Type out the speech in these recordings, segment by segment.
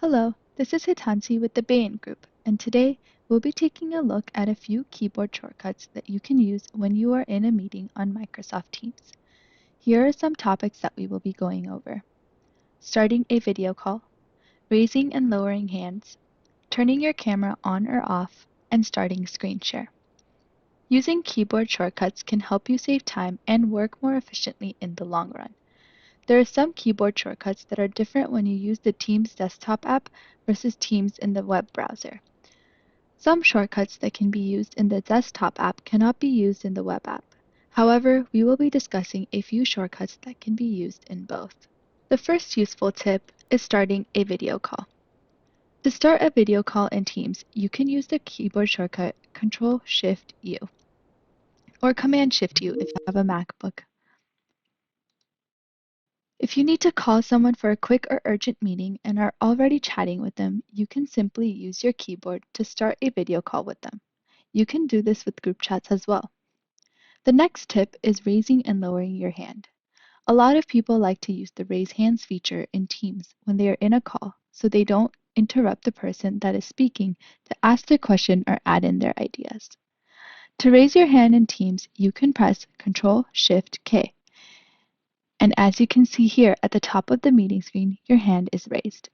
Hello, this is Hitansi with the Bain Group, and today we'll be taking a look at a few keyboard shortcuts that you can use when you are in a meeting on Microsoft Teams. Here are some topics that we will be going over. Starting a video call, raising and lowering hands, turning your camera on or off, and starting screen share. Using keyboard shortcuts can help you save time and work more efficiently in the long run. There are some keyboard shortcuts that are different when you use the Teams desktop app versus Teams in the web browser. Some shortcuts that can be used in the desktop app cannot be used in the web app. However, we will be discussing a few shortcuts that can be used in both. The first useful tip is starting a video call. To start a video call in Teams, you can use the keyboard shortcut Ctrl-Shift-U or Command-Shift-U if you have a MacBook. If you need to call someone for a quick or urgent meeting and are already chatting with them, you can simply use your keyboard to start a video call with them. You can do this with group chats as well. The next tip is raising and lowering your hand. A lot of people like to use the raise hands feature in Teams when they are in a call so they don't interrupt the person that is speaking to ask their question or add in their ideas. To raise your hand in Teams, you can press Ctrl-Shift-K. And as you can see here at the top of the meeting screen, your hand is raised.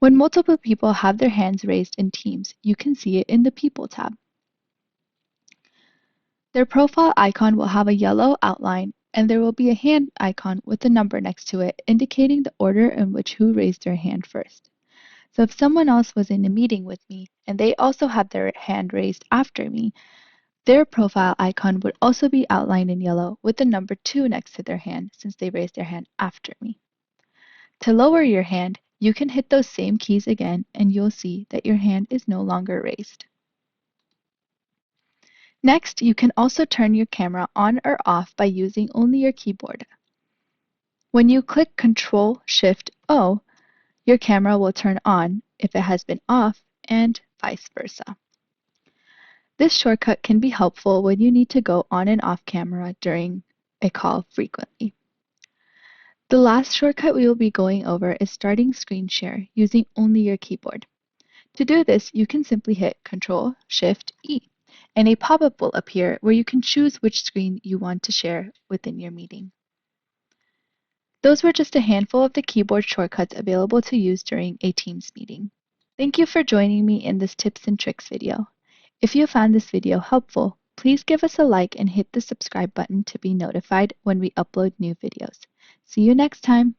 When multiple people have their hands raised in Teams, you can see it in the People tab. Their profile icon will have a yellow outline, and there will be a hand icon with a number next to it, indicating the order in which who raised their hand first. So if someone else was in a meeting with me and they also had their hand raised after me, their profile icon would also be outlined in yellow with the number 2 next to their hand since they raised their hand after me. To lower your hand, you can hit those same keys again and you'll see that your hand is no longer raised. Next, you can also turn your camera on or off by using only your keyboard. When you click Ctrl-Shift-O, your camera will turn on if it has been off and vice versa. This shortcut can be helpful when you need to go on and off camera during a call frequently. The last shortcut we will be going over is starting screen share using only your keyboard. To do this, you can simply hit Ctrl-Shift-E, and a pop-up will appear where you can choose which screen you want to share within your meeting. Those were just a handful of the keyboard shortcuts available to use during a Teams meeting. Thank you for joining me in this tips and tricks video. If you found this video helpful, please give us a like and hit the subscribe button to be notified when we upload new videos. See you next time!